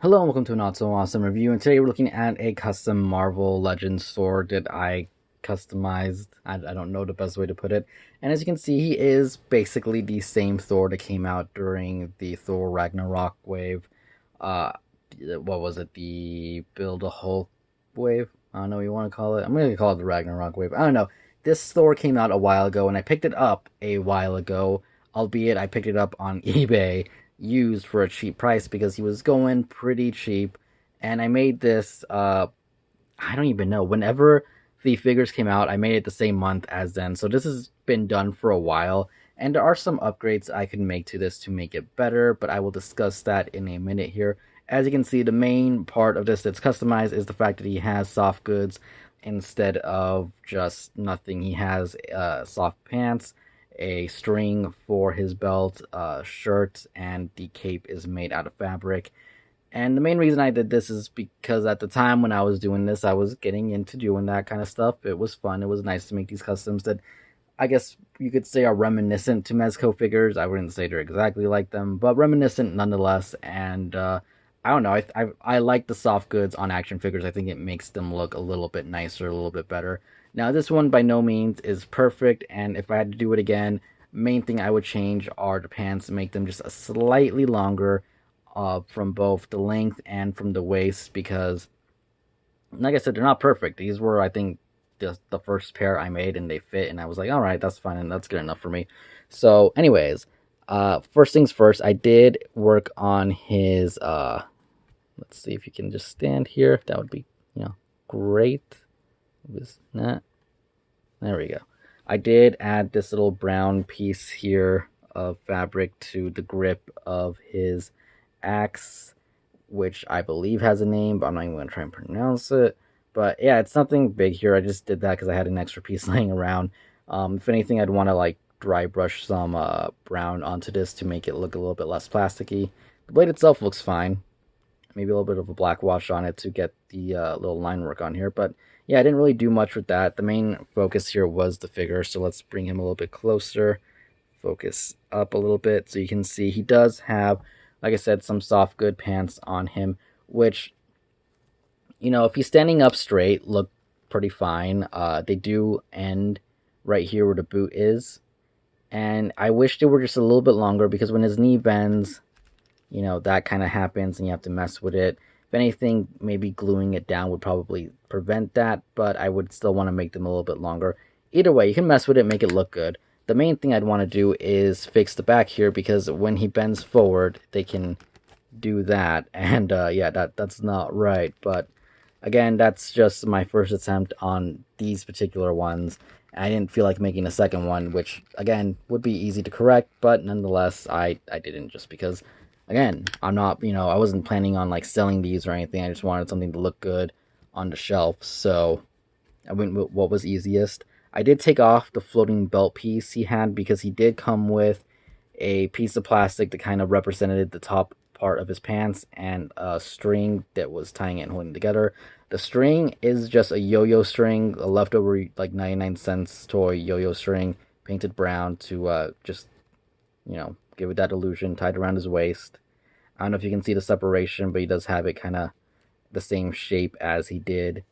Hello and welcome to a not so awesome review, and today we're looking at a custom Marvel Legends sword that I customized. I don't know the best way to put it. And as you can see, he is basically the same Thor that came out during the Thor Ragnarok wave. Uh, what was it? The Build a Hulk wave? I don't know what you want to call it. I'm going to call it the Ragnarok wave. I don't know. This Thor came out a while ago, and I picked it up a while ago, albeit I picked it up on eBay used for a cheap price because he was going pretty cheap. And I made this, I don't even know, whenever the figures came out, I made it the same month as then. So this has been done for a while. And there are some upgrades I can make to this to make it better, but I will discuss that in a minute here. As you can see, the main part of this that's customized is the fact that he has soft goods instead of just nothing. He has soft pants, a string for his belt, shirt, and the cape is made out of fabric. And the main reason I did this is because at the time when I was doing this, I was getting into doing that kind of stuff. It was fun. It was nice to make these customs that I guess you could say are reminiscent to Mezco figures. I wouldn't say they're exactly like them, but reminiscent nonetheless. And I don't know. I like the soft goods on action figures. I think it makes them look a little bit nicer, a little bit better. Now this one by no means is perfect, and if I had to do it again, main thing I would change are the pants, make them just a slightly longer, from both the length and from the waist, because like I said, they're not perfect. These were, I think, the first pair I made, and they fit, and I was like, all right, that's fine, and that's good enough for me. So, anyways, first things first, I did work on his. Let's see if you can just stand here. That would be, great. It was not. There we go. I did add this little brown piece here of fabric to the grip of his axe, which I believe has a name, but I'm not even going to try and pronounce it. But yeah, it's nothing big here. I just did that because I had an extra piece laying around. If anything, I'd want to like dry brush some brown onto this to make it look a little bit less plasticky. The blade itself looks fine. Maybe a little bit of a black wash on it to get the little line work on here. But yeah, I didn't really do much with that. The main focus here was the figure, so let's bring him a little bit closer. Focus up a little bit so you can see he does have, like I said, some soft good pants on him, which, if he's standing up straight, look pretty fine. They do end right here where the boot is, and I wish they were just a little bit longer because when his knee bends, that kind of happens and you have to mess with it. If anything, maybe gluing it down would probably prevent that, but I would still want to make them a little bit longer. Either way, you can mess with it, make it look good. The main thing I'd want to do is fix the back here because when he bends forward, they can do that. And yeah, that's not right. But again, that's just my first attempt on these particular ones. I didn't feel like making a second one, which again would be easy to correct, but nonetheless, I didn't just because, again, I'm not, I wasn't planning on like selling these or anything. I just wanted something to look good on the shelf. So I went with what was easiest. I did take off the floating belt piece he had because he did come with a piece of plastic that kind of represented the top part of his pants and a string that was tying it and holding it together. The string is just a yo-yo string, a leftover like 99 cents toy yo-yo string, painted brown to just, give it that illusion, tied around his waist. I don't know if you can see the separation, but he does have it kind of the same shape as he did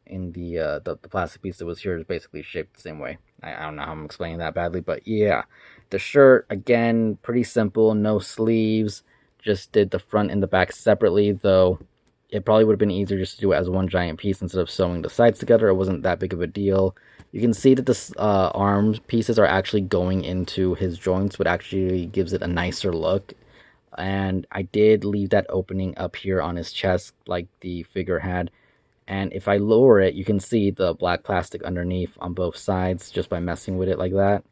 in the plastic piece that was here is basically shaped the same way. I don't know how I'm explaining that badly, but yeah. The shirt, again, pretty simple, no sleeves. Just did the front and the back separately, though it probably would have been easier just to do it as one giant piece instead of sewing the sides together. It wasn't that big of a deal. You can see that the arm pieces are actually going into his joints, which actually gives it a nicer look. And I did leave that opening up here on his chest like the figure had. And if I lower it, you can see the black plastic underneath on both sides just by messing with it like that.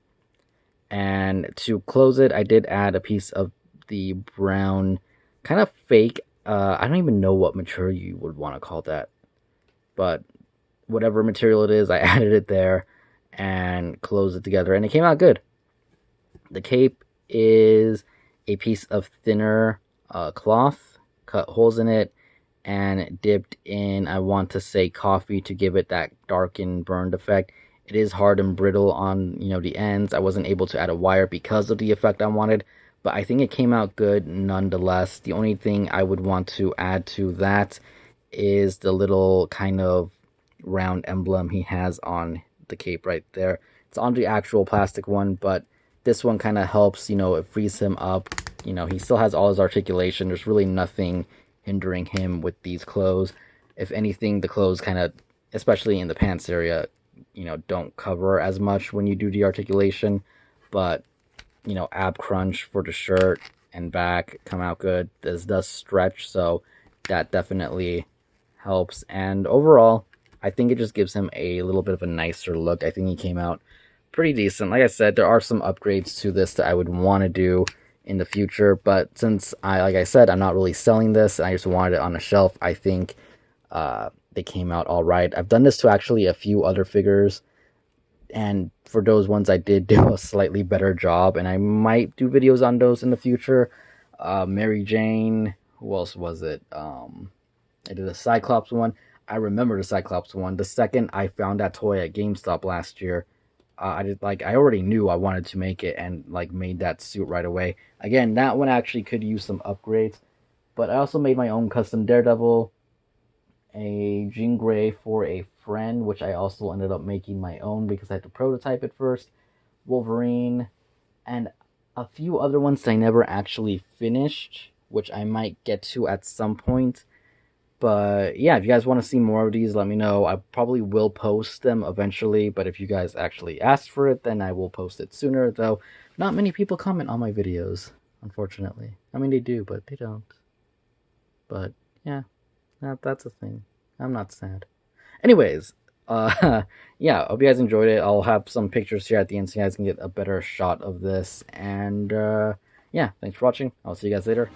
And to close it, I did add a piece of the brown, kind of fake, I don't even know what material you would want to call that. But whatever material it is, I added it there and closed it together. And it came out good. The cape is a piece of thinner cloth, cut holes in it, and dipped in, I want to say, coffee to give it that darkened, burned effect. It is hard and brittle on, the ends. I wasn't able to add a wire because of the effect I wanted, but I think it came out good nonetheless. The only thing I would want to add to that is the little kind of round emblem he has on the cape right there. It's on the actual plastic one, but this one kind of helps, it frees him up. He still has all his articulation. There's really nothing hindering him with these clothes. If anything, the clothes kind of, especially in the pants area, don't cover as much when you do the articulation. But, ab crunch for the shirt and back come out good. This does stretch, so that definitely helps. And overall, I think it just gives him a little bit of a nicer look. I think he came out pretty decent. Like I said, there are some upgrades to this that I would want to do in the future, but since like I said, I'm not really selling this, and I just wanted it on a shelf, I think they came out all right. I've done this to actually a few other figures, and for those ones, I did do a slightly better job, and I might do videos on those in the future. Mary Jane, who else was it? I did a Cyclops one. I remember the Cyclops one. The second I found that toy at GameStop last year, I already knew I wanted to make it and made that suit right away. Again, that one actually could use some upgrades, but I also made my own custom Daredevil, a Jean Grey for a friend, which I also ended up making my own because I had to prototype it first. Wolverine, and a few other ones that I never actually finished, which I might get to at some point. But yeah, if you guys want to see more of these, let me know. I probably will post them eventually, but if you guys actually asked for it, then I will post it sooner, though not many people comment on my videos, unfortunately. I mean, they do, but they don't. But yeah, that's a thing. I'm not sad. Anyways, yeah, I hope you guys enjoyed it. I'll have some pictures here at the end so you guys can get a better shot of this. And yeah, thanks for watching. I'll see you guys later.